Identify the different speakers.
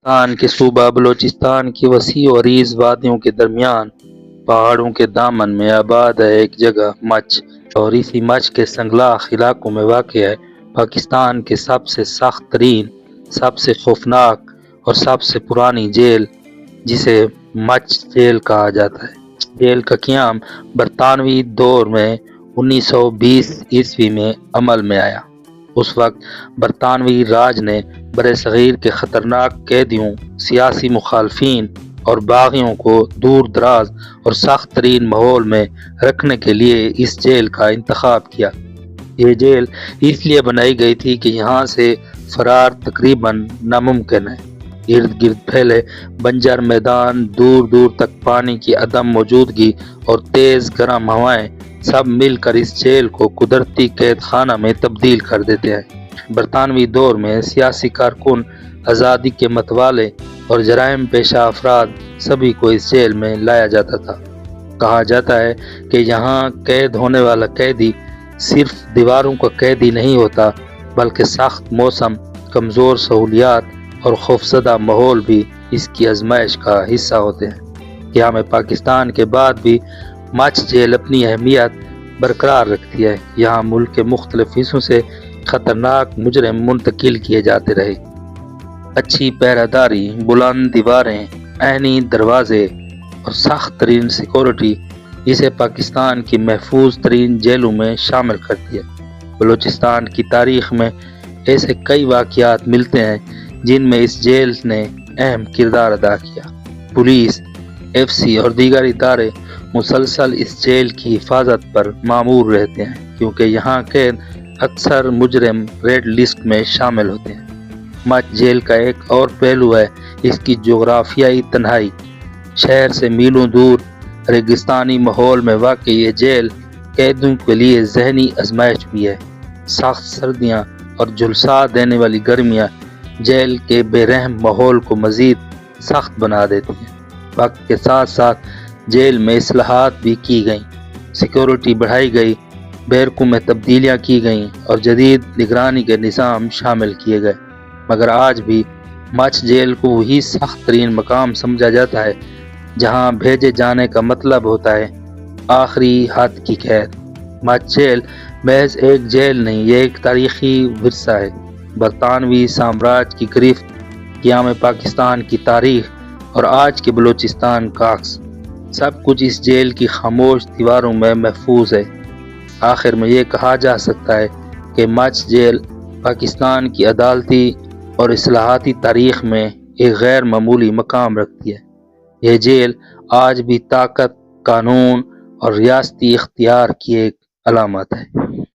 Speaker 1: پاکستان کے صوبہ بلوچستان کی وسیع و عریض وادیوں کے درمیان پہاڑوں کے دامن میں آباد ہے ایک جگہ مچھ، اور اسی مچھ کے سنگلاخ علاقوں میں واقع ہے پاکستان کے سب سے سخت ترین، سب سے خوفناک اور سب سے پرانی جیل، جسے مچھ جیل کہا جاتا ہے۔ جیل کا قیام برطانوی دور میں 1920 میں عمل میں آیا۔ اس وقت برطانوی راج نے برصغیر کے خطرناک قیدیوں، سیاسی مخالفین اور باغیوں کو دور دراز اور سخت ترین ماحول میں رکھنے کے لیے اس جیل کا انتخاب کیا۔ یہ جیل اس لیے بنائی گئی تھی کہ یہاں سے فرار تقریباً ناممکن ہے۔ ارد گرد پھیلے بنجر میدان، دور دور تک پانی کی عدم موجودگی اور تیز گرم ہوائیں سب مل کر اس جیل کو قدرتی قید خانہ میں تبدیل کر دیتے ہیں۔ برطانوی دور میں سیاسی کارکن، آزادی کے متوالے اور جرائم پیشہ افراد سبھی کو اس جیل میں لایا جاتا تھا۔ کہا جاتا ہے کہ یہاں قید ہونے والا قیدی صرف دیواروں کا قیدی نہیں ہوتا، بلکہ سخت موسم، کمزور سہولیات اور خوفزدہ ماحول بھی اس کی آزمائش کا حصہ ہوتے ہیں۔ قیام پاکستان کے بعد بھی مچھ جیل اپنی اہمیت برقرار رکھتی ہے۔ یہاں ملک کے مختلف حصوں سے خطرناک مجرم منتقل کیے جاتے رہے۔ اچھی پہرہ داری، بلند دیواریں، عینی دروازے اور سخت ترین سیکورٹی اسے پاکستان کی محفوظ ترین جیلوں میں شامل کرتی ہے۔ بلوچستان کی تاریخ میں ایسے کئی واقعات ملتے ہیں جن میں اس جیل نے اہم کردار ادا کیا۔ پولیس، ایف سی اور دیگر ادارے مسلسل اس جیل کی حفاظت پر مامور رہتے ہیں، کیونکہ یہاں قید اکثر مجرم ریڈ لسٹ میں شامل ہوتے ہیں۔ مچھ جیل کا ایک اور پہلو ہے اس کی جغرافیائی تنہائی۔ شہر سے میلوں دور ریگستانی ماحول میں واقع یہ جیل قیدیوں کے لیے ذہنی آزمائش بھی ہے۔ سخت سردیاں اور جھلسا دینے والی گرمیاں جیل کے بے رحم ماحول کو مزید سخت بنا دیتی ہیں۔ وقت کے ساتھ ساتھ جیل میں اصلاحات بھی کی گئیں، سیکورٹی بڑھائی گئی، بیرکوں میں تبدیلیاں کی گئیں اور جدید نگرانی کے نظام شامل کیے گئے، مگر آج بھی مچھ جیل کو وہی سخت ترین مقام سمجھا جاتا ہے جہاں بھیجے جانے کا مطلب ہوتا ہے آخری حد کی قید۔ مچھ جیل محض ایک جیل نہیں، یہ ایک تاریخی ورثہ ہے۔ برطانوی سامراج کی گرفت، قیام پاکستان کی تاریخ اور آج کے بلوچستان کا عکس، سب کچھ اس جیل کی خاموش دیواروں میں محفوظ ہے۔ آخر میں یہ کہا جا سکتا ہے کہ مچھ جیل پاکستان کی عدالتی اور اصلاحاتی تاریخ میں ایک غیر معمولی مقام رکھتی ہے۔ یہ جیل آج بھی طاقت، قانون اور ریاستی اختیار کی ایک علامت ہے۔